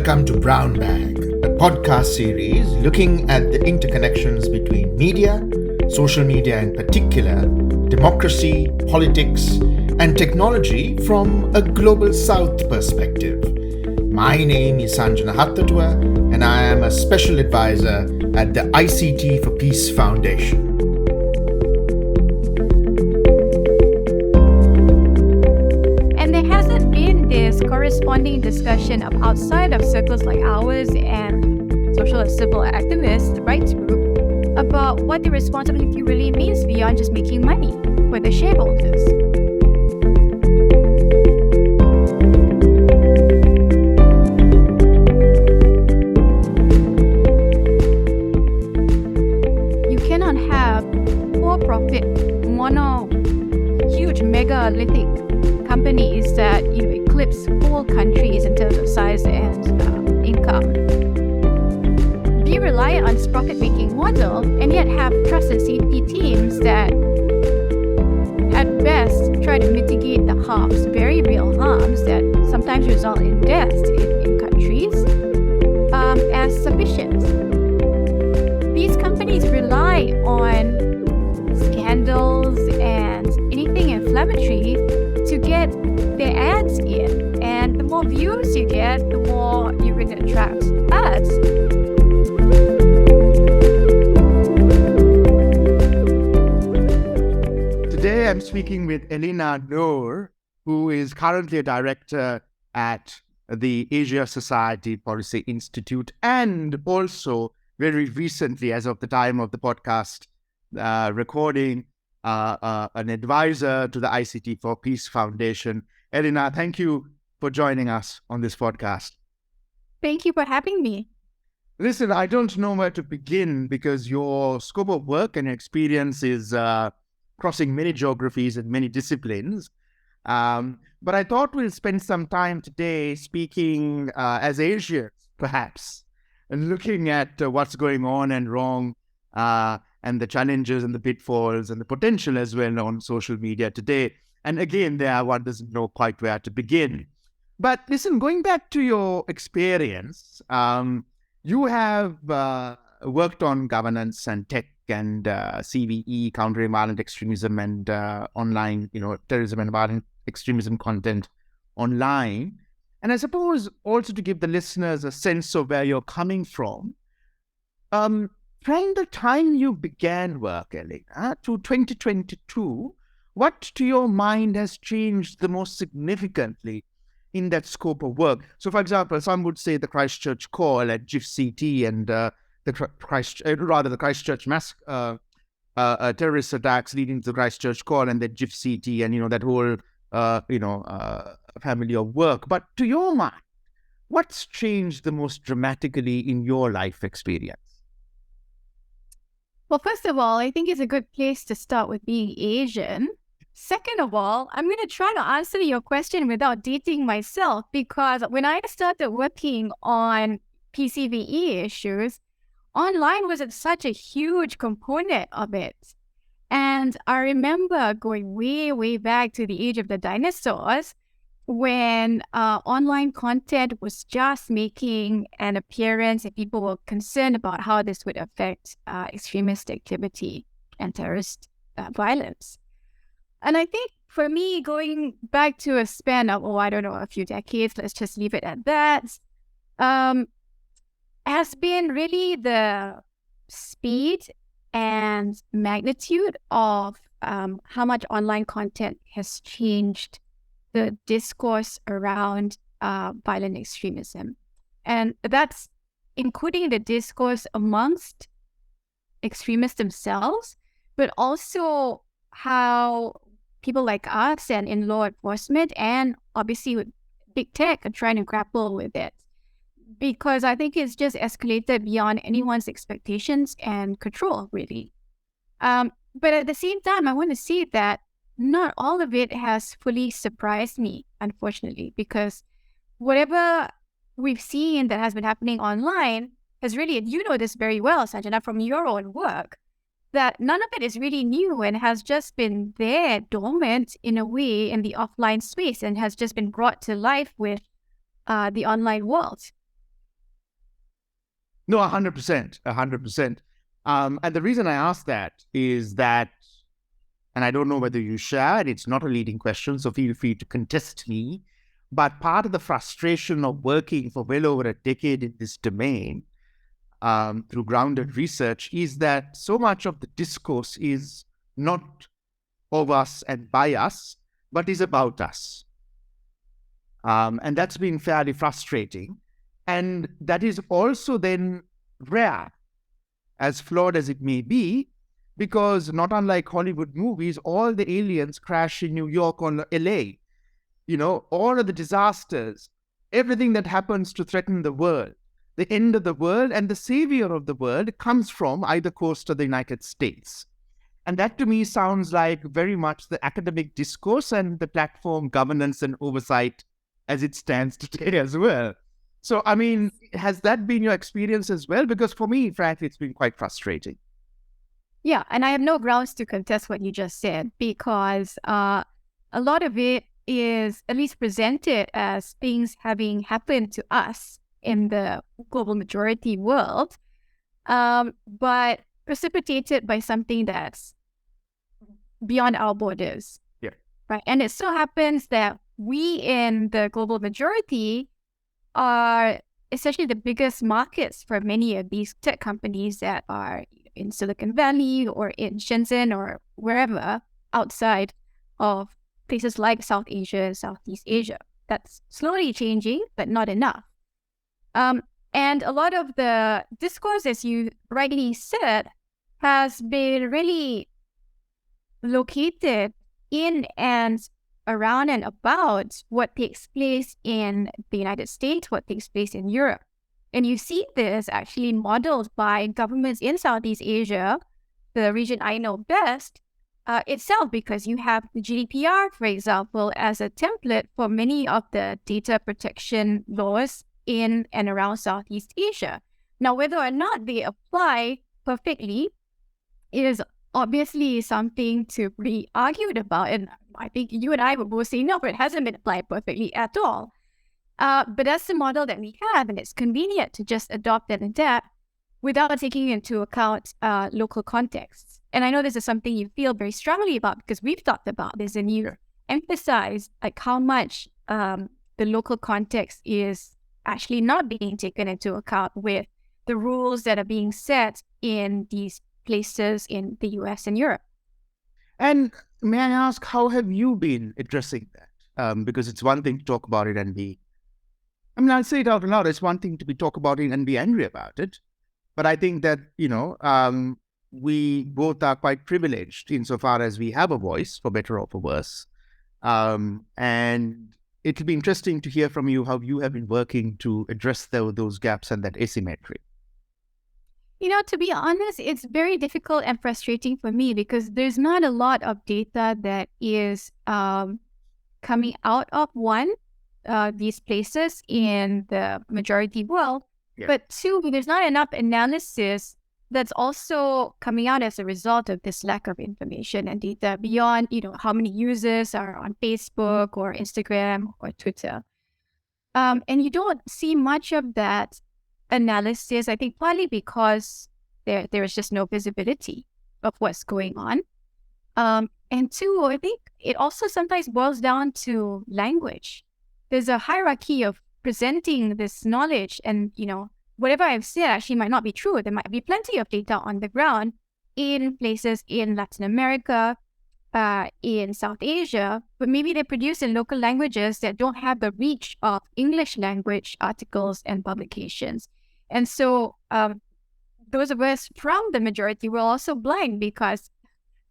Welcome to Brown Bag, a podcast series looking at the interconnections between media, social media in particular, democracy, politics, and technology from a global south perspective. My name is Sanjana Hattatua, and I am a special advisor at the ICT for Peace Foundation. This corresponding discussion of outside of circles like ours and social and civil activists, the rights group, about what the responsibility really means beyond just making money for the shareholders. You cannot have for-profit, huge megalithic companies that eclipse whole countries in terms of size and income. Be reliant on this profit-making model and yet have trust and safety teams that at best try to mitigate the harms, very real harms that sometimes result in deaths in countries, as sufficient. These companies rely on scandals and anything inflammatory to get their ads in, and the more views you get, the more you're going to attract ads. Today I'm speaking with Elina Noor, who is currently a director at the Asia Society Policy Institute, and also very recently, as of the time of the podcast recording, an advisor to the ICT for Peace Foundation. Elina, thank you for joining us on this podcast. Thank you for having me. Listen, I don't know where to begin because your scope of work and experience is crossing many geographies and many disciplines. But I thought we'll spend some time today speaking as Asians, perhaps, and looking at what's going on and wrong, and the challenges and the pitfalls and the potential as well on social media today. And again, one doesn't know quite where to begin. But listen, going back to your experience, you have worked on governance and tech and CVE, countering violent extremism and online, terrorism and violent extremism content online. And I suppose also to give the listeners a sense of where you're coming from, from the time you began work, Elina, to 2022, what to your mind has changed the most significantly in that scope of work? So, for example, some would say the Christchurch call at GIFCT and the Christchurch mass terrorist attacks leading to the Christchurch call and the GIFCT and that whole family of work. But to your mind, what's changed the most dramatically in your life experience? Well, first of all, I think it's a good place to start with being Asian. Second of all, I'm going to try to answer your question without dating myself, because when I started working on PCVE issues, online wasn't such a huge component of it. And I remember going way, way back to the age of the dinosaurs when online content was just making an appearance and people were concerned about how this would affect extremist activity and terrorist violence. And I think for me, going back to a span of, a few decades, let's just leave it at that, has been really the speed and magnitude of how much online content has changed the discourse around violent extremism. And that's including the discourse amongst extremists themselves, but also how people like us and in law enforcement and obviously with big tech are trying to grapple with it. Because I think it's just escalated beyond anyone's expectations and control, really. But at the same time, I want to say that not all of it has fully surprised me, unfortunately, because whatever we've seen that has been happening online has really, and you know this very well, Sanjana, from your own work, that none of it is really new and has just been there dormant in a way in the offline space and has just been brought to life with the online world. No, 100%, 100%. And the reason I ask that is that, and I don't know whether you share, and it's not a leading question, so feel free to contest me. But part of the frustration of working for well over a decade in this domain through grounded research is that so much of the discourse is not of us and by us, but is about us. And that's been fairly frustrating. And that is also then rare, as flawed as it may be, because not unlike Hollywood movies, all the aliens crash in New York or LA. All of the disasters, everything that happens to threaten the world, the end of the world and the savior of the world comes from either coast of the United States. And that to me sounds like very much the academic discourse and the platform governance and oversight as it stands today as well. So, I mean, has that been your experience as well? Because for me, frankly, it's been quite frustrating. Yeah, and I have no grounds to contest what you just said because a lot of it is at least presented as things having happened to us in the global majority world, but precipitated by something that's beyond our borders. Yeah. Right. And it so happens that we in the global majority are essentially the biggest markets for many of these tech companies that are in Silicon Valley or in Shenzhen or wherever outside of places like South Asia and Southeast Asia. That's slowly changing, but not enough. And a lot of the discourse, as you rightly said, has been really located in and around and about what takes place in the United States, what takes place in Europe. And you see this actually modeled by governments in Southeast Asia, the region I know best, itself, because you have the GDPR, for example, as a template for many of the data protection laws in and around Southeast Asia. Now, whether or not they apply perfectly is obviously something to be argued about. And I think you and I would both say, no, but it hasn't been applied perfectly at all. But that's the model that we have, and it's convenient to just adopt and adapt without taking into account local contexts. And I know this is something you feel very strongly about because we've talked about this, and you emphasize like how much the local context is actually not being taken into account with the rules that are being set in these places in the US and Europe. And may I ask, how have you been addressing that? Because it's one thing to talk about it and I'll say it out loud. It's one thing to talk about it and be angry about it. But I think that, we both are quite privileged insofar as we have a voice, for better or for worse. And it'll be interesting to hear from you how you have been working to address those gaps and that asymmetry. To be honest, it's very difficult and frustrating for me because there's not a lot of data that is coming out of these places in the majority world. Yeah. But two, there's not enough analysis that's also coming out as a result of this lack of information and data beyond, how many users are on Facebook or Instagram or Twitter. And you don't see much of that analysis, I think partly because there is just no visibility of what's going on. And two, I think it also sometimes boils down to language. There's a hierarchy of presenting this knowledge and, whatever I've said actually might not be true. There might be plenty of data on the ground in places in Latin America, in South Asia, but maybe they're produced in local languages that don't have the reach of English language articles and publications. And so those of us from the majority were also blind because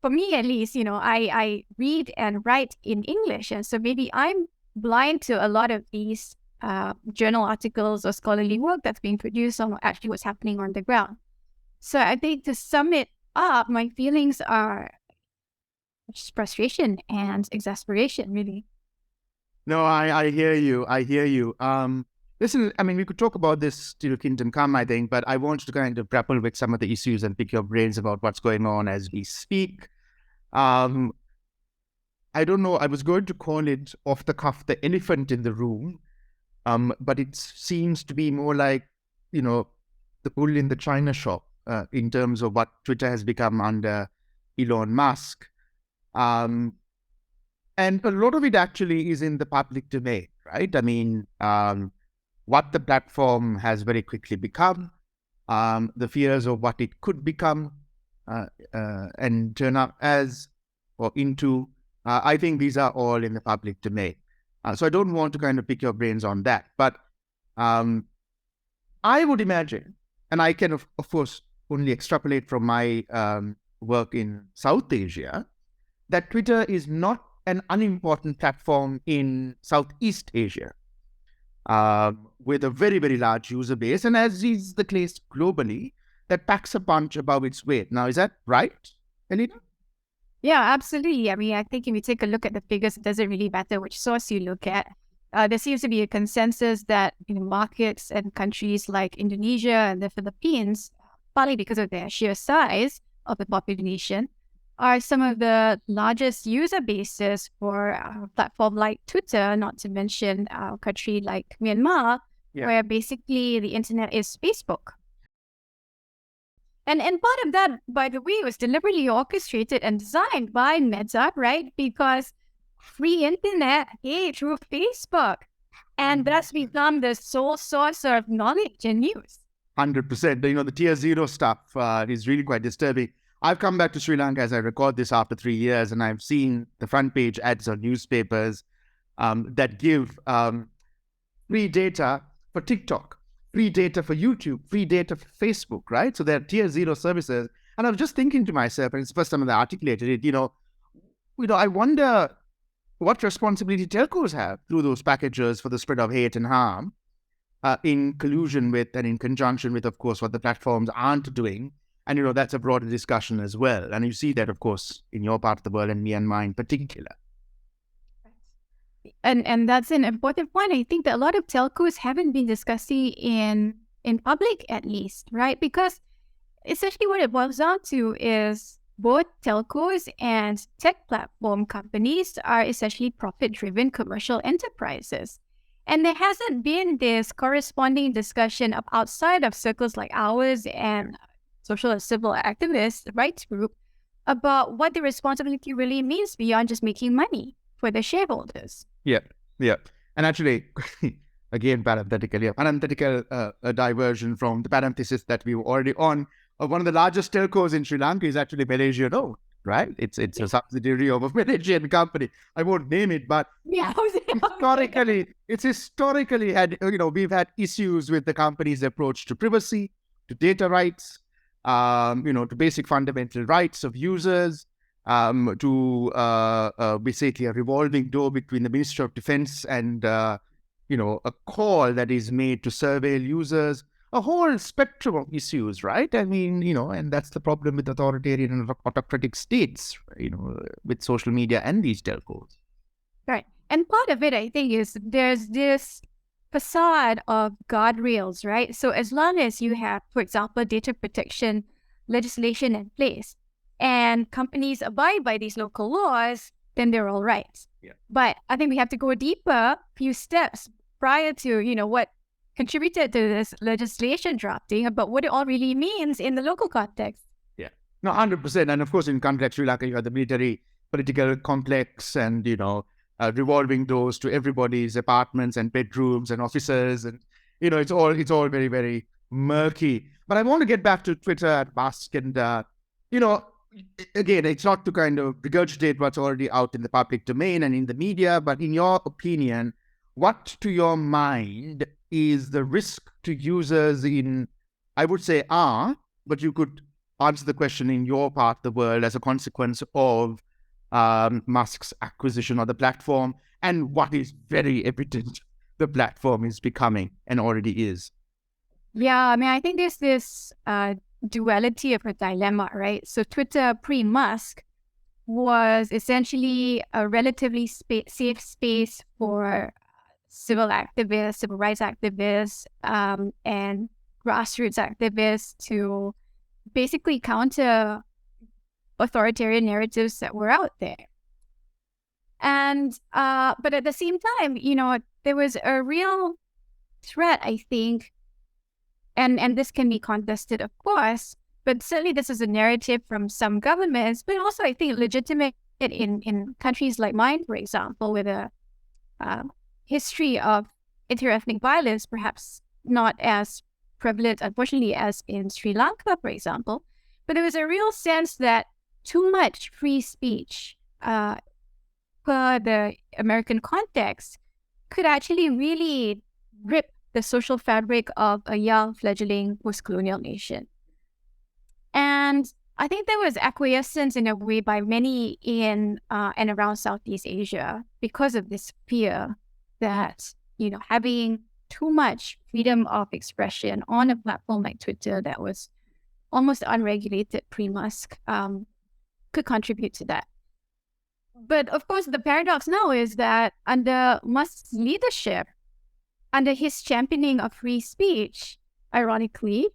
for me, at least, I read and write in English. And so maybe I'm blind to a lot of these journal articles or scholarly work that's being produced on actually what's happening on the ground. So I think to sum it up, my feelings are just frustration and exasperation, really. No, I hear you. I hear you. Listen, I mean, we could talk about this till kingdom come, I think, but I want to kind of grapple with some of the issues and pick your brains about what's going on as we speak. I don't know. I was going to call it off the cuff the elephant in the room, but it seems to be more like, the bull in the China shop in terms of what Twitter has become under Elon Musk. And a lot of it actually is in the public domain, right? I mean, what the platform has very quickly become, the fears of what it could become and turn up as or into. I think these are all in the public domain. So I don't want to kind of pick your brains on that. But I would imagine, and I can, of course, only extrapolate from my work in South Asia, that Twitter is not an unimportant platform in Southeast Asia with a very, very large user base. And as is the case globally, that packs a punch above its weight. Now, is that right, Elina? Yeah, absolutely. I mean, I think if you take a look at the figures, it doesn't really matter which source you look at. There seems to be a consensus that markets and countries like Indonesia and the Philippines, partly because of their sheer size of the population, are some of the largest user bases for a platform like Twitter, not to mention a country like Myanmar, where basically the internet is Facebook. And part of that, by the way, was deliberately orchestrated and designed by Meta, right? Because free internet, hey, through Facebook. And that's become the sole source of knowledge and news. 100%. The tier zero stuff is really quite disturbing. I've come back to Sri Lanka as I record this after 3 years, and I've seen the front page ads on newspapers that give free data for TikTok, free data for YouTube, free data for Facebook, right? So they're tier zero services. And I was just thinking to myself, and it's the first time that I articulated it, I wonder what responsibility telcos have through those packages for the spread of hate and harm in collusion with and in conjunction with, of course, what the platforms aren't doing. And, that's a broader discussion as well. And you see that, of course, in your part of the world and Myanmar in particular. And that's an important point. I think that a lot of telcos haven't been discussing in public, at least, right? Because essentially what it boils down to is both telcos and tech platform companies are essentially profit-driven commercial enterprises. And there hasn't been this corresponding discussion outside of circles like ours and social and civil activists, the rights group, about what the responsibility really means beyond just making money for the shareholders. Yeah. And actually, again, parenthetical diversion from the parenthesis that we were already on. One of the largest telcos in Sri Lanka is actually Malaysia Noor, right? It's a subsidiary of a Malaysian company. I won't name it, but it's historically had, we've had issues with the company's approach to privacy, to data rights, to basic fundamental rights of users, to basically a revolving door between the Ministry of Defense and, a call that is made to surveil users, a whole spectrum of issues, right? I mean, and that's the problem with authoritarian and autocratic states, with social media and these telcos. Right. And part of it, I think, is there's this facade of guardrails, right? So as long as you have, for example, data protection legislation in place and companies abide by these local laws, then they're all right. Yeah. But I think we have to go deeper, few steps prior to, what contributed to this legislation drafting about what it all really means in the local context. Yeah. No, 100%. And of course, in countries like Sri Lanka, you have the military political complex and, revolving doors to everybody's apartments and bedrooms and offices. And, it's all very, very murky. But I want to get back to Twitter and Musk and, again, it's not to kind of regurgitate what's already out in the public domain and in the media, but in your opinion, what to your mind is the risk to users in, I would say, but you could answer the question in your part of the world as a consequence of Musk's acquisition of the platform, and what is very evident the platform is becoming and already is. Yeah, I mean, I think there's this duality of a dilemma, right? So Twitter pre-Musk was essentially a relatively safe space for civil activists, civil rights activists, and grassroots activists to basically counter authoritarian narratives that were out there. And but at the same time, there was a real threat, I think, And this can be contested, of course, but certainly this is a narrative from some governments, but also I think legitimate in countries like mine, for example, with a history of interethnic violence, perhaps not as prevalent, unfortunately, as in Sri Lanka, for example. But there was a real sense that too much free speech per the American context could actually really rip the social fabric of a young, fledgling post-colonial nation. And I think there was acquiescence in a way by many in and around Southeast Asia because of this fear that, having too much freedom of expression on a platform like Twitter that was almost unregulated pre-Musk could contribute to that. But of course, the paradox now is that under Musk's leadership, under his championing of free speech, ironically,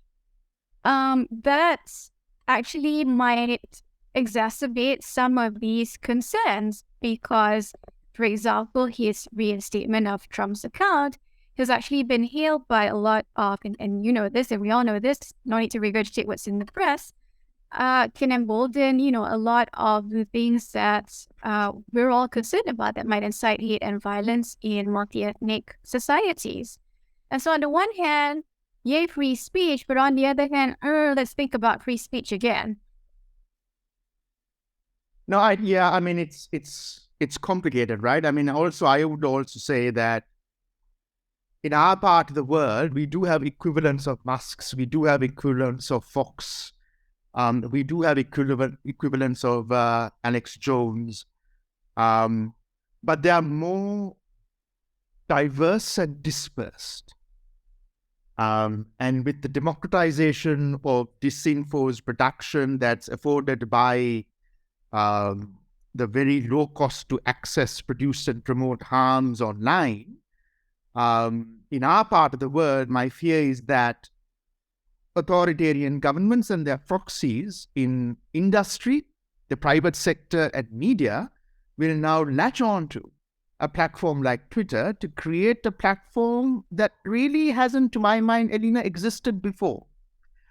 that actually might exacerbate some of these concerns because, for example, his reinstatement of Trump's account has actually been hailed by a lot of, and you know this, and we all know this, no need to regurgitate what's in the press, can embolden, a lot of the things that we're all concerned about that might incite hate and violence in multi-ethnic societies. And so on the one hand, yay, free speech, but on the other hand, let's think about free speech again. No, I mean, it's complicated, right? I mean, also, I would also say that in our part of the world, we do have equivalents of Musks, we do have equivalents of Fox, we do have equivalents of Alex Jones, but they are more diverse and dispersed. And with the democratization of disinfo's production that's afforded by the very low cost to access, produce, and promote harms online, in our part of the world, my fear is that authoritarian governments and their proxies in industry, the private sector, and media will now latch on to a platform like Twitter to create a platform that really hasn't, to my mind, Elina, existed before.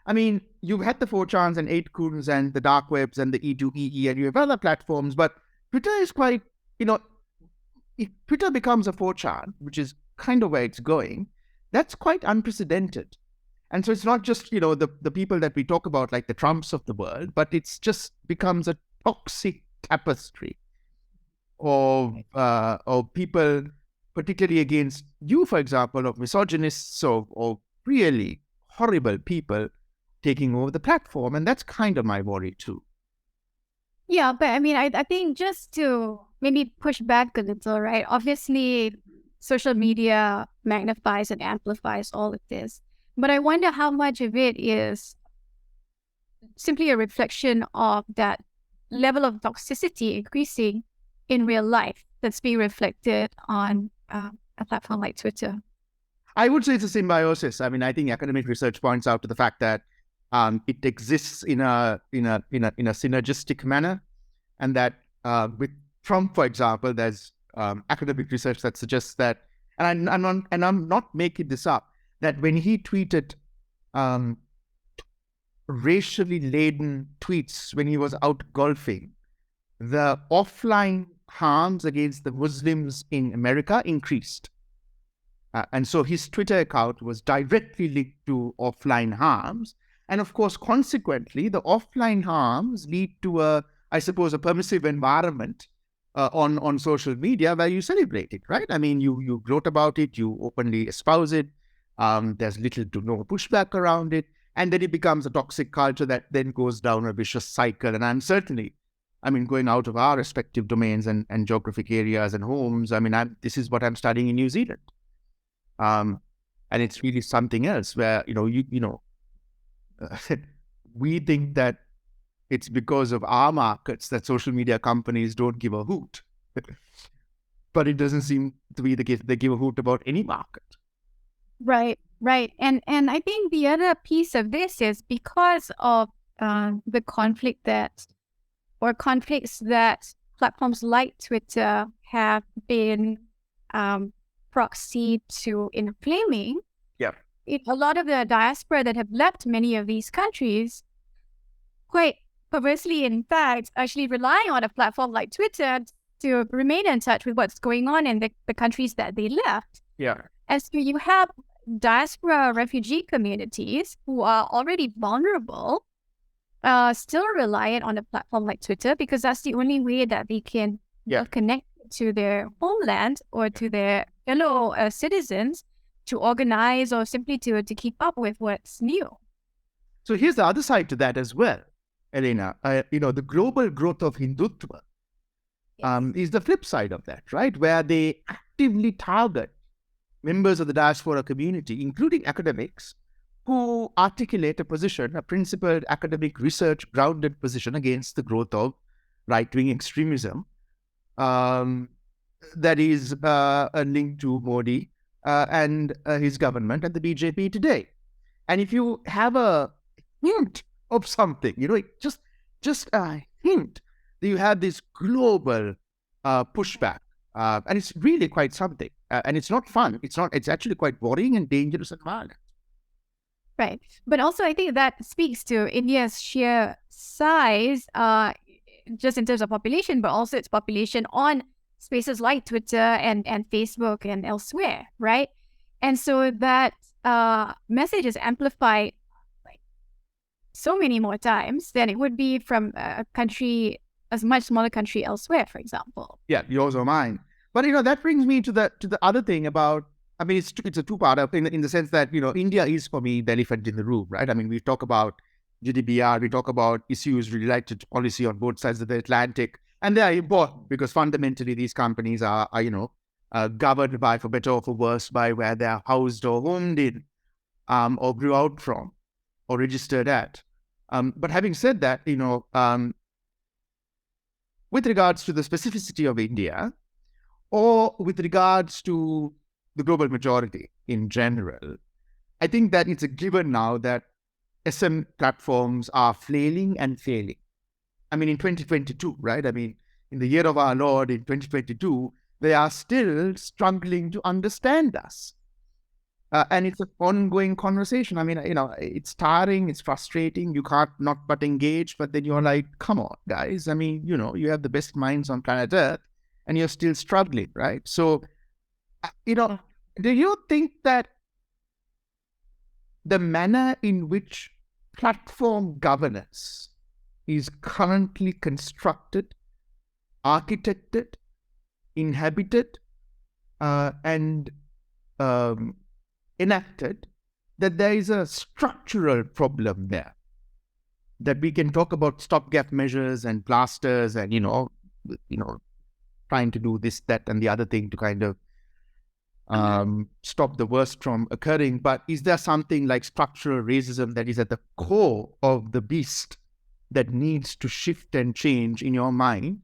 I mean, you've had the 4chans and 8kuns and the dark webs and the E2EE and you have other platforms, but Twitter is quite, if Twitter becomes a 4chan, which is kind of where it's going, that's quite unprecedented. And so it's not just, the people that we talk about, like the Trumps of the world, but it's just becomes a toxic tapestry of people, particularly against you, for example, of misogynists or really horrible people taking over the platform. And that's kind of my worry too. Yeah, but I mean, I think just to maybe push back a little, right? Obviously, social media magnifies and amplifies all of this. But I wonder how much of it is simply a reflection of that level of toxicity increasing in real life that's being reflected on a platform like Twitter. I would say it's a symbiosis. I mean, I think academic research points out to the fact that it exists in a synergistic manner, and that with Trump, for example, there's academic research that suggests that, and I'm not making this up, that when he tweeted racially laden tweets when he was out golfing, the offline harms against the Muslims in America increased. And so his Twitter account was directly linked to offline harms. And of course, consequently, the offline harms lead to a permissive environment on social media where you celebrate it, right? I mean, you wrote about it, you openly espouse it. There's little to no pushback around it. And then it becomes a toxic culture that then goes down a vicious cycle. And I'm certainly, going out of our respective domains and geographic areas and homes, this is what I'm studying in New Zealand. And it's really something else where, we think that it's because of our markets that social media companies don't give a hoot. But it doesn't seem to be the case. They give a hoot about any market. Right. And I think the other piece of this is because of the conflicts that platforms like Twitter have been proxy to inflaming. Yeah. a lot of the diaspora that have left many of these countries, quite perversely, in fact, actually rely on a platform like Twitter to remain in touch with what's going on in the countries that they left. Yeah. And so you have diaspora refugee communities who are already vulnerable, still reliant on a platform like Twitter, because that's the only way that they can connect to their homeland or to their fellow citizens to organize or simply to keep up with what's new. So here's the other side to that as well, Elina. The global growth of Hindutva is the flip side of that, right? Where they actively target members of the diaspora community, including academics, who articulate a position, a principled academic research-grounded position against the growth of right-wing extremism that is linked to Modi and his government and the BJP today. And if you have a hint of something, just a hint that you have this global pushback, and it's really quite something. And it's not fun. It's actually quite worrying and dangerous and violent. Right. But also, I think that speaks to India's sheer size, just in terms of population, but also its population on spaces like Twitter and Facebook and elsewhere, right? And so that message is amplified like so many more times than it would be from a country, a much smaller country elsewhere, for example. Yeah, yours or mine. But that brings me to the other thing about. I mean, it's a two-part in the sense that India is for me the elephant in the room, right? I mean, we talk about GDPR, we talk about issues related to policy on both sides of the Atlantic, and they are important because fundamentally these companies are governed by, for better or for worse, by where they are housed or homed in, or grew out from, or registered at. But having said that, with regards to the specificity of India, or with regards to the global majority in general, I think that it's a given now that SM platforms are flailing and failing. I mean, in 2022, right? I mean, in the year of our Lord, in 2022, they are still struggling to understand us. And it's an ongoing conversation. I mean, it's tiring, it's frustrating. You can't not but engage, but then you're like, come on, guys. I mean, you have the best minds on planet Earth and you're still struggling, right? So, do you think that the manner in which platform governance is currently constructed, architected, inhabited, and enacted, that there is a structural problem there? That we can talk about stopgap measures and plasters and, trying to do this, that, and the other thing to kind of stop the worst from occurring. But is there something like structural racism that is at the core of the beast that needs to shift and change in your mind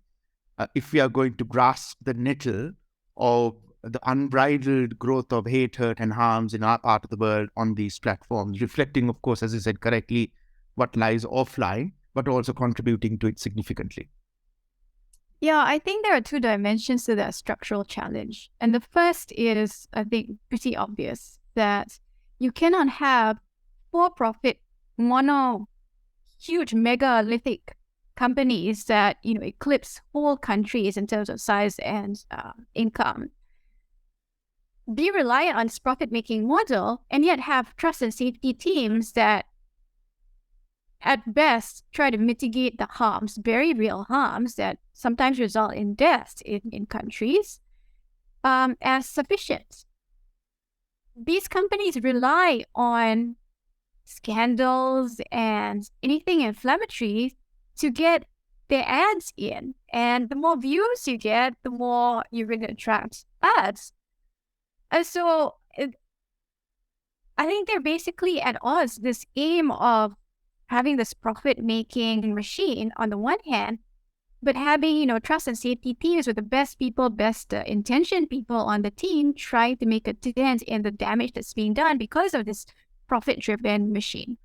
if we are going to grasp the nettle of the unbridled growth of hate, hurt, and harms in our part of the world on these platforms, reflecting, of course, as you said correctly, what lies offline, but also contributing to it significantly? Yeah, I think there are two dimensions to that structural challenge. And the first is, I think, pretty obvious, that you cannot have for-profit, huge megalithic companies that, eclipse whole countries in terms of size and income, be reliant on this profit-making model, and yet have trust and safety teams that at best try to mitigate the harms, very real harms that sometimes result in deaths in countries, as sufficient. These companies rely on scandals and anything inflammatory to get their ads in. And the more views you get, the more you're going to attract ads. And so I think they're basically at odds, this aim of having this profit-making machine on the one hand, but having, trust and safety teams with the best people, best intentioned people on the team trying to make a dent in the damage that's being done because of this profit-driven machine.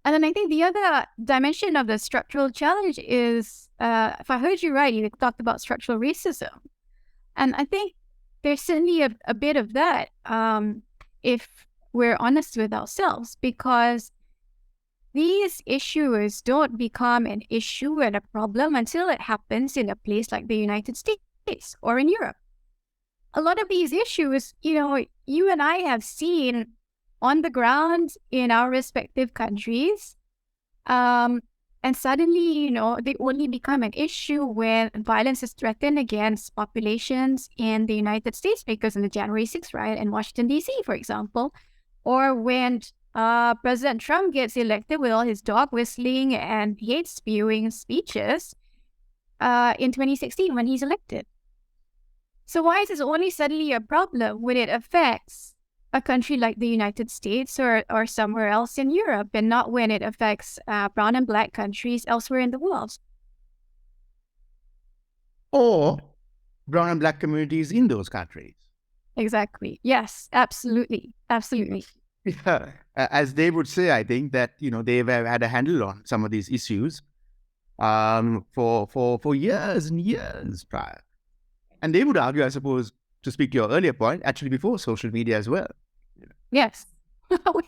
And then I think the other dimension of the structural challenge is, if I heard you right, you talked about structural racism. And I think there's certainly a bit of that. If we're honest with ourselves, because these issues don't become an issue and a problem until it happens in a place like the United States or in Europe. A lot of these issues, you and I have seen on the ground in our respective countries. And suddenly, they only become an issue when violence is threatened against populations in the United States, because in the January 6th riot in Washington, D.C., for example, or when President Trump gets elected with all his dog whistling and hate spewing speeches in 2016 when he's elected. So why is this only suddenly a problem when it affects a country like the United States or somewhere else in Europe, and not when it affects brown and black countries elsewhere in the world? Or brown and black communities in those countries. Exactly. Yes, absolutely. Absolutely. Yeah. As they would say, I think that, they've had a handle on some of these issues for years and years prior. And they would argue, I suppose, to speak to your earlier point, actually before social media as well. Yes.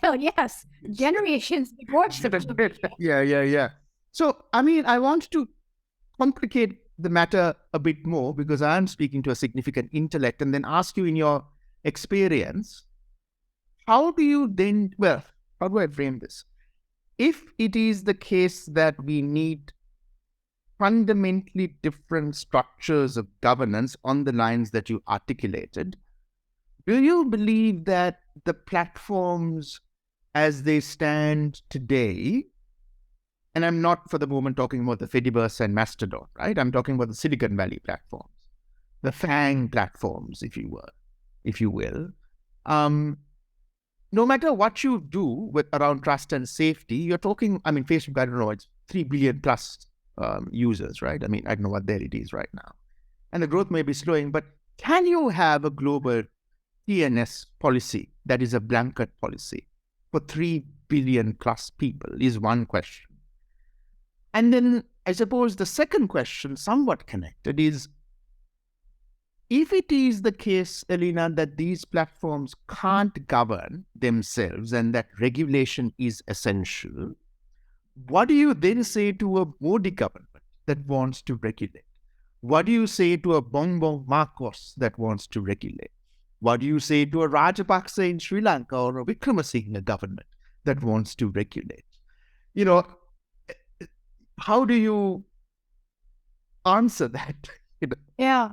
Well, yes. Generations before social media. Yeah. So, I want to complicate the matter a bit more, because I'm speaking to a significant intellect, and then ask you, in your experience, how do I frame this? If it is the case that we need fundamentally different structures of governance on the lines that you articulated, do you believe that the platforms as they stand today, and I'm not for the moment talking about the Fediverse and Mastodon, right? I'm talking about the Silicon Valley platforms, the FANG platforms, if you will. No matter what you do with around trust and safety, you're talking, Facebook, I don't know, it's 3 billion plus users, right? I don't know what there it is right now. And the growth may be slowing, but can you have a global TNS policy that is a blanket policy for 3 billion plus people is one question. And then I suppose the second question, somewhat connected, is if it is the case, Elina, that these platforms can't govern themselves and that regulation is essential, what do you then say to a Modi government that wants to regulate? What do you say to a Bongbong Marcos that wants to regulate? What do you say to a Rajapaksa in Sri Lanka or a Wickremesinghe government that wants to regulate? How do you answer that? Yeah.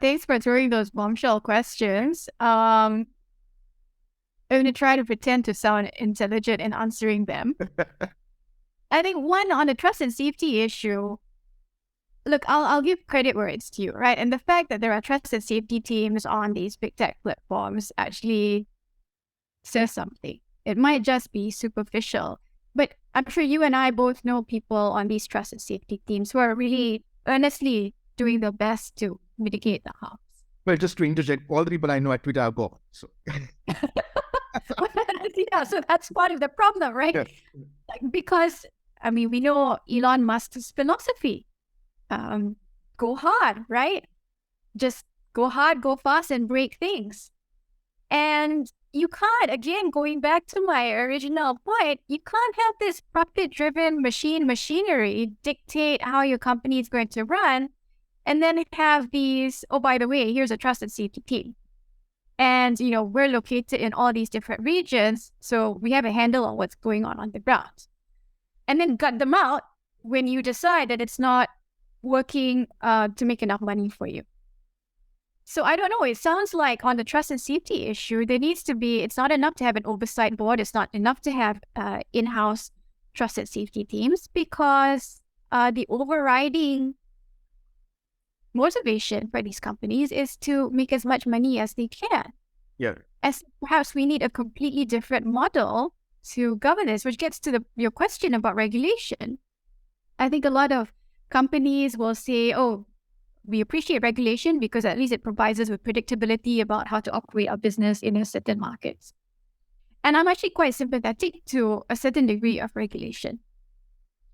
Thanks for throwing those bombshell questions. I'm going to try to pretend to sound intelligent in answering them. I think one, on the trust and safety issue, look, I'll give credit where it's due, right? And the fact that there are trust and safety teams on these big tech platforms actually says something. It might just be superficial, but I'm sure you and I both know people on these trust and safety teams who are really earnestly doing their best to mitigate the harms. Well, just to interject, all the people I know at Twitter are gone. So. Yeah, so that's part of the problem, right? Yes. Because, we know Elon Musk's philosophy. Go hard, right? Just go hard, go fast, and break things. And you can't, again, going back to my original point, you can't have this profit-driven machinery dictate how your company is going to run, and then have these, oh, by the way, here's a trust and safety team. And, we're located in all these different regions, so we have a handle on what's going on the ground. And then gut them out when you decide that it's not working to make enough money for you. So I don't know, it sounds like on the trust and safety issue, there needs to be, it's not enough to have an oversight board, it's not enough to have in-house trust and safety teams, because the overriding motivation for these companies is to make as much money as they can. Yeah. As perhaps we need a completely different model to govern this, which gets to your question about regulation. I think a lot of companies will say, oh, we appreciate regulation because at least it provides us with predictability about how to operate our business in a certain markets. And I'm actually quite sympathetic to a certain degree of regulation.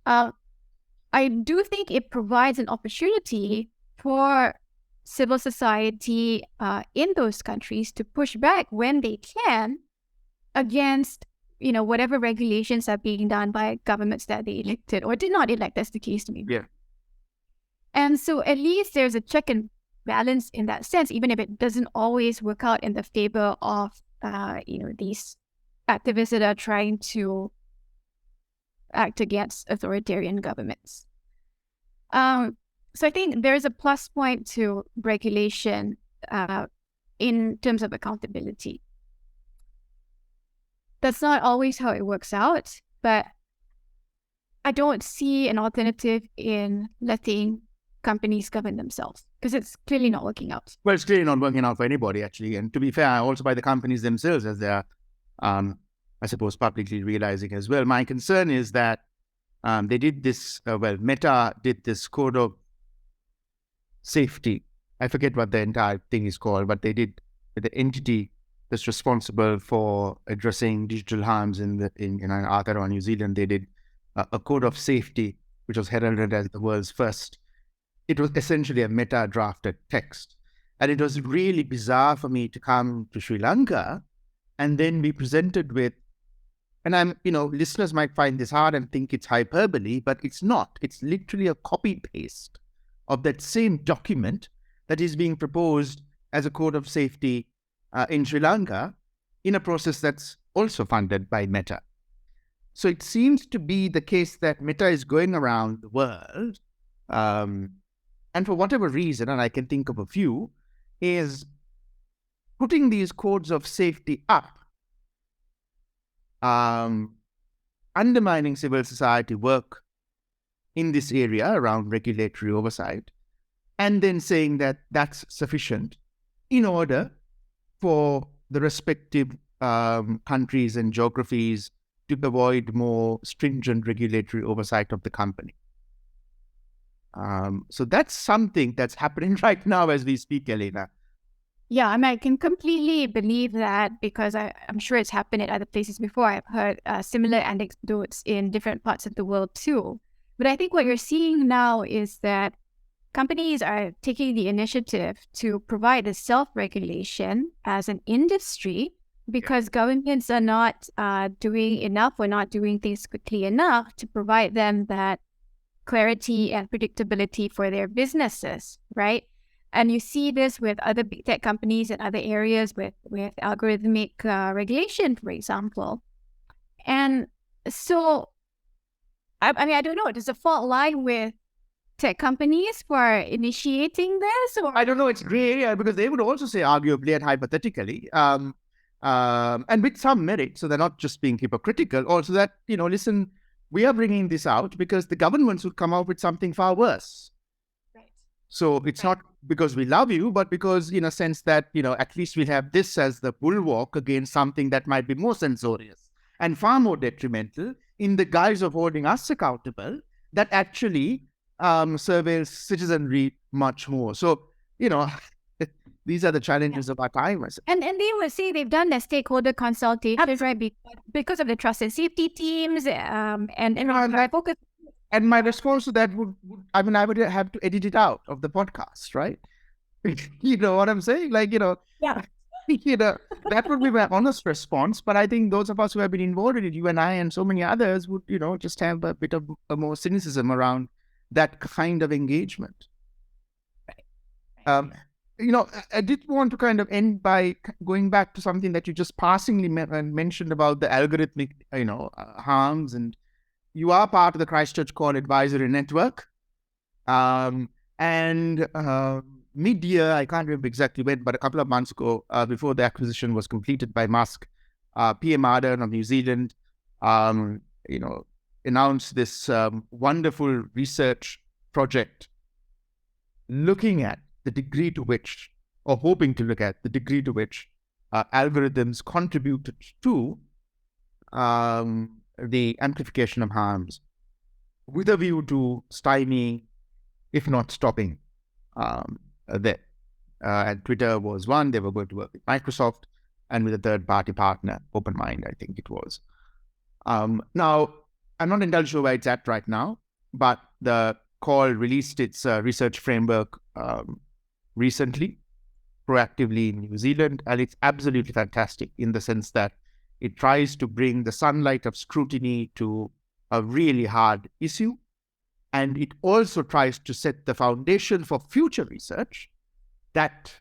I do think it provides an opportunity for civil society in those countries to push back when they can against, whatever regulations are being done by governments that they elected or did not elect, as the case may be. Yeah. And so at least there's a check and balance in that sense, even if it doesn't always work out in the favor of, these activists that are trying to act against authoritarian governments. So I think there's a plus point to regulation in terms of accountability. That's not always how it works out, but I don't see an alternative in letting companies govern themselves because it's clearly not working out. Well, it's clearly not working out for anybody, actually. And to be fair, also by the companies themselves, as they're, I suppose, publicly realizing as well. My concern is that they did this, Meta did this code of safety. I forget what the entire thing is called, but they did the entity that's responsible for addressing digital harms in Aotearoa, New Zealand. They did a code of safety, which was heralded as the world's first. It was essentially a Meta drafted text. And it was really bizarre for me to come to Sri Lanka and then be presented with, and listeners might find this hard and think it's hyperbole, but it's not. It's literally a copy paste of that same document that is being proposed as a code of safety in Sri Lanka in a process that's also funded by Meta. So it seems to be the case that Meta is going around the world, and for whatever reason, and I can think of a few, is putting these codes of safety up, undermining civil society work in this area around regulatory oversight, and then saying that that's sufficient in order for the respective countries and geographies to avoid more stringent regulatory oversight of the company. So that's something that's happening right now as we speak, Elina. Yeah, I can completely believe that because I'm sure it's happened at other places before. I've heard similar anecdotes in different parts of the world too. But I think what you're seeing now is that companies are taking the initiative to provide a self-regulation as an industry because governments are not doing enough or not doing things quickly enough to provide them that clarity and predictability for their businesses, right? And you see this with other big tech companies in other areas with algorithmic regulation, for example. And so, I don't know, does the fault lie with tech companies for initiating this? Or I don't know, it's gray area because they would also say arguably and hypothetically, and with some merit, so they're not just being hypocritical, also that, listen, we are bringing this out because the governments would come out with something far worse. Right. So it's not because we love you, but because in a sense that, at least we'll have this as the bulwark against something that might be more censorious and far more detrimental in the guise of holding us accountable that actually surveils citizenry much more. So, these are the challenges of our time. And they will say they've done their stakeholder consultations, right? Because of the trust and safety teams, and I focus. And my response to that I would have to edit it out of the podcast, right? You know what I'm saying? Yeah. That would be my honest response. But I think those of us who have been involved in it, you and I and so many others, would, just have a bit of a more cynicism around that kind of engagement. I did want to kind of end by going back to something that you just passingly mentioned about the algorithmic, harms, and you are part of the Christchurch Core Advisory Network. And mid-year, I can't remember exactly when, but a couple of months ago, before the acquisition was completed by Musk, PM Ardern of New Zealand, announced this wonderful research project looking at the degree to which, or hoping to look at the degree to which algorithms contributed to the amplification of harms with a view to stymie, if not stopping, that. And Twitter was one. They were going to work with Microsoft and with a third-party partner, OpenMind, I think it was. Now, I'm not entirely sure where it's at right now, but the call released its research framework recently, proactively in New Zealand, and it's absolutely fantastic in the sense that it tries to bring the sunlight of scrutiny to a really hard issue. And it also tries to set the foundation for future research that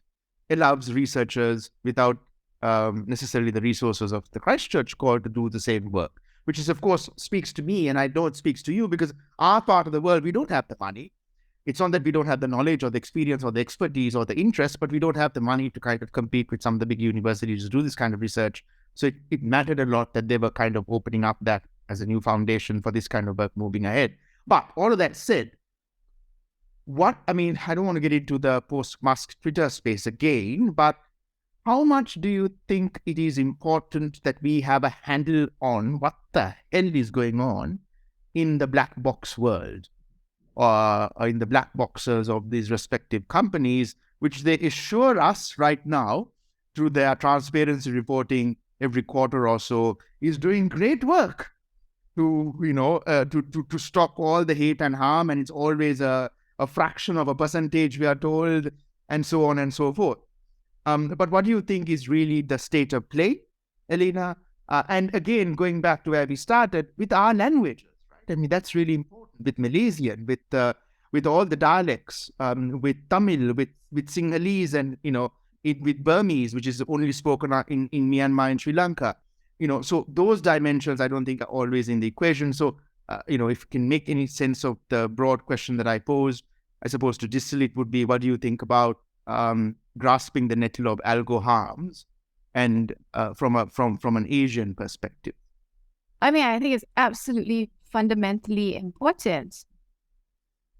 allows researchers without necessarily the resources of the Christchurch Core to do the same work, which is, of course, speaks to me, and I know it speaks to you because our part of the world, we don't have the money. It's not that we don't have the knowledge or the experience or the expertise or the interest, but we don't have the money to kind of compete with some of the big universities to do this kind of research. So it mattered a lot that they were kind of opening up that as a new foundation for this kind of work moving ahead. But all of that said, I don't want to get into the post-Musk Twitter space again, but how much do you think it is important that we have a handle on what the hell is going on in the black box world, or in the black boxes of these respective companies, which they assure us right now through their transparency reporting every quarter or so is doing great work to stop all the hate and harm, and it's always a fraction of a percentage, we are told, and so on and so forth. But what do you think is really the state of play, Elina? And again, going back to where we started with our languages, right? I mean, that's really important with Malaysian, with all the dialects, with Tamil, with Sinhalese, and with Burmese, which is only spoken in Myanmar and Sri Lanka. So those dimensions I don't think are always in the equation. So, if you can make any sense of the broad question that I posed, I suppose to distill it would be, what do you think about grasping the nettle of algo harms, and from an Asian perspective? I mean, I think it's absolutely fundamentally important.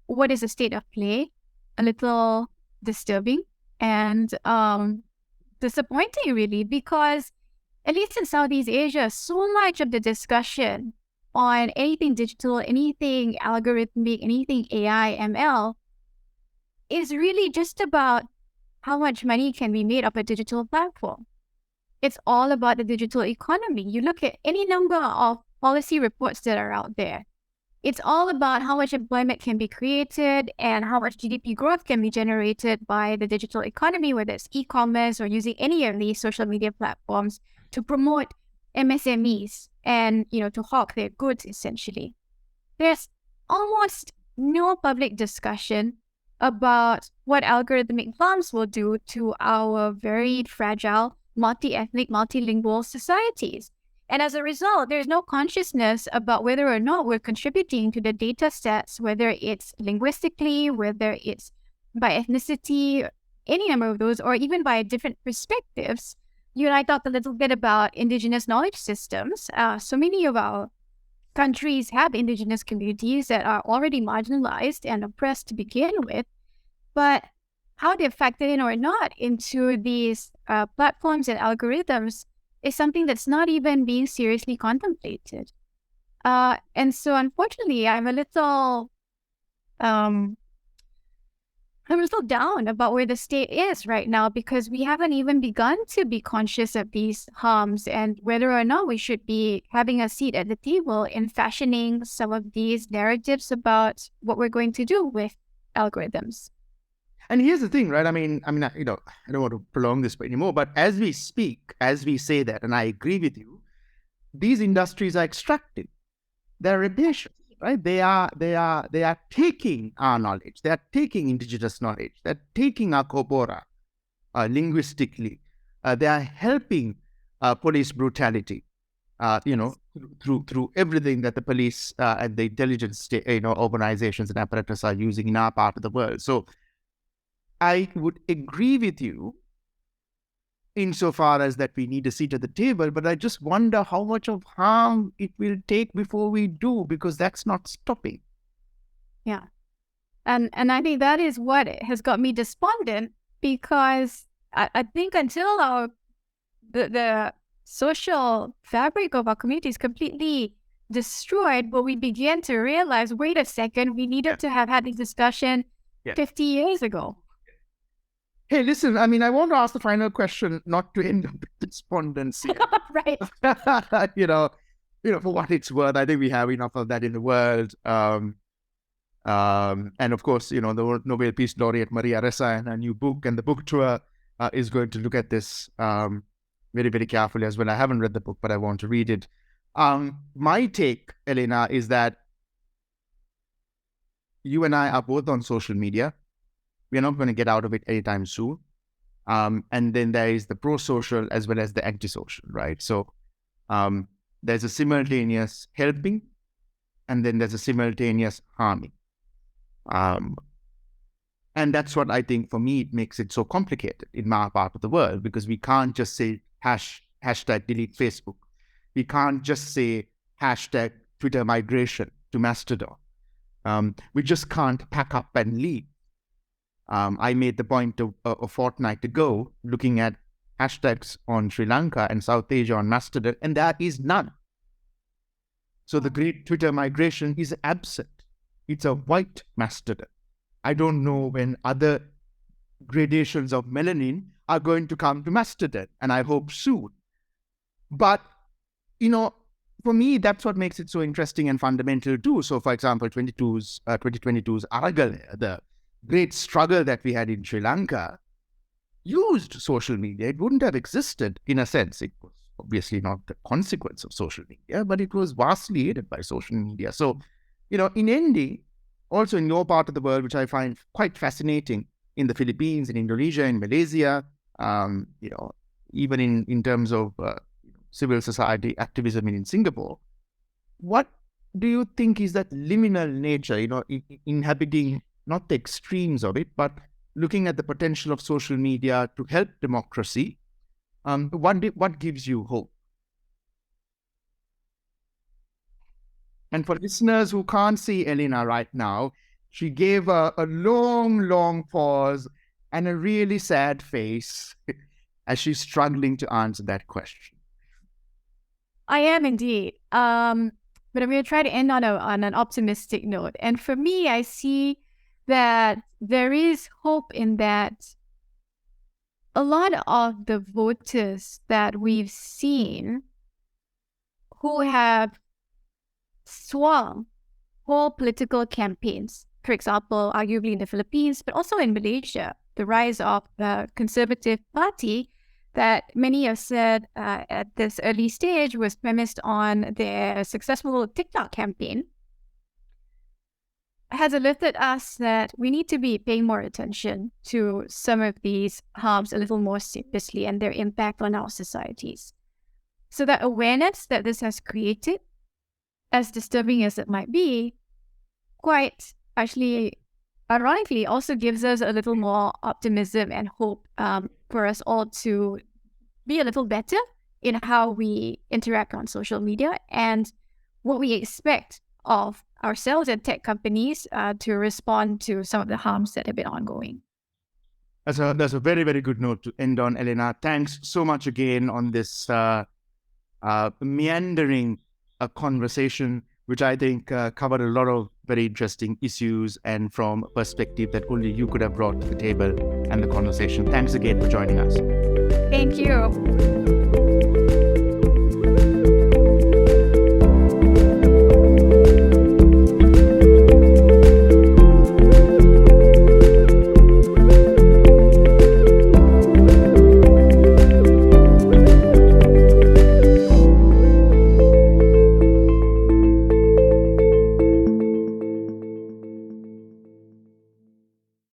What is the state of play? A little disturbing and disappointing, really, because at least in Southeast Asia, so much of the discussion on anything digital, anything algorithmic, anything AI, ML is really just about how much money can be made of a digital platform. It's all about the digital economy. You look at any number of policy reports that are out there. It's all about how much employment can be created and how much GDP growth can be generated by the digital economy, whether it's e-commerce or using any of these social media platforms to promote MSMEs and, to hawk their goods, essentially. There's almost no public discussion about what algorithmic farms will do to our very fragile, multi-ethnic, multilingual societies. And as a result, there's no consciousness about whether or not we're contributing to the data sets, whether it's linguistically, whether it's by ethnicity, any number of those, or even by different perspectives. You and I talked a little bit about indigenous knowledge systems. So many of our countries have indigenous communities that are already marginalized and oppressed to begin with, but how they're factored in or not into these platforms and algorithms is something that's not even being seriously contemplated. And so unfortunately, I'm a little down about where the state is right now, because we haven't even begun to be conscious of these harms and whether or not we should be having a seat at the table in fashioning some of these narratives about what we're going to do with algorithms. And here's the thing, right? I don't want to prolong this anymore, but as we speak, as we say that, and I agree with you, these industries are extractive. They're rapacious, right? They are taking our knowledge. They are taking indigenous knowledge. They're taking our kopora linguistically. They are helping police brutality, through everything that the police and the intelligence, organizations and apparatus are using in our part of the world. So I would agree with you insofar as that we need a seat at the table, but I just wonder how much of harm it will take before we do, because that's not stopping. Yeah. And I think that is what has got me despondent, because I think until the social fabric of our community is completely destroyed, but we began to realize, wait a second, we needed to have had this discussion 50 years ago. Hey, listen, I want to ask the final question, not to end up with despondency. Right. For what it's worth, I think we have enough of that in the world. And of course, the Nobel Peace Laureate Maria Ressa and her new book, and the book tour is going to look at this very, very carefully as well. I haven't read the book, but I want to read it. My take, Elina, is that you and I are both on social media. We're not going to get out of it anytime soon. And then there is the pro-social as well as the anti-social, right? So there's a simultaneous helping, and then there's a simultaneous harming. And that's what I think, for me, it makes it so complicated in my part of the world, because we can't just say hashtag delete Facebook. We can't just say hashtag Twitter migration to Mastodon. We just can't pack up and leave. I made the point a fortnight ago, looking at hashtags on Sri Lanka and South Asia on Mastodon, and there is none. So the great Twitter migration is absent. It's a white Mastodon. I don't know when other gradations of melanin are going to come to Mastodon, and I hope soon. But, for me, that's what makes it so interesting and fundamental too. So, for example, 2022's Aragal, the great struggle that we had in Sri Lanka, used social media. It wouldn't have existed, in a sense. It was obviously not the consequence of social media, but it was vastly aided by social media. So, in ending, also in your part of the world, which I find quite fascinating, in the Philippines, in Indonesia, in Malaysia, even in terms of civil society activism in Singapore, what do you think is that liminal nature, inhabiting not the extremes of it, but looking at the potential of social media to help democracy? What gives you hope? And for listeners who can't see Elina right now, she gave a long, long pause and a really sad face as she's struggling to answer that question. I am indeed. But I'm going to try to end on an optimistic note. And for me, I see that there is hope in that a lot of the voters that we've seen who have swung whole political campaigns, for example, arguably in the Philippines, but also in Malaysia, the rise of the Conservative Party that many have said at this early stage was premised on their successful TikTok campaign, has alerted us that we need to be paying more attention to some of these harms a little more seriously and their impact on our societies. So that awareness that this has created, as disturbing as it might be, quite actually, ironically, also gives us a little more optimism and hope for us all to be a little better in how we interact on social media and what we expect of ourselves and tech companies to respond to some of the harms that have been ongoing. That's a very, very good note to end on, Elina. Thanks so much again on this meandering conversation, which I think covered a lot of very interesting issues and from a perspective that only you could have brought to the table and the conversation. Thanks again for joining us. Thank you.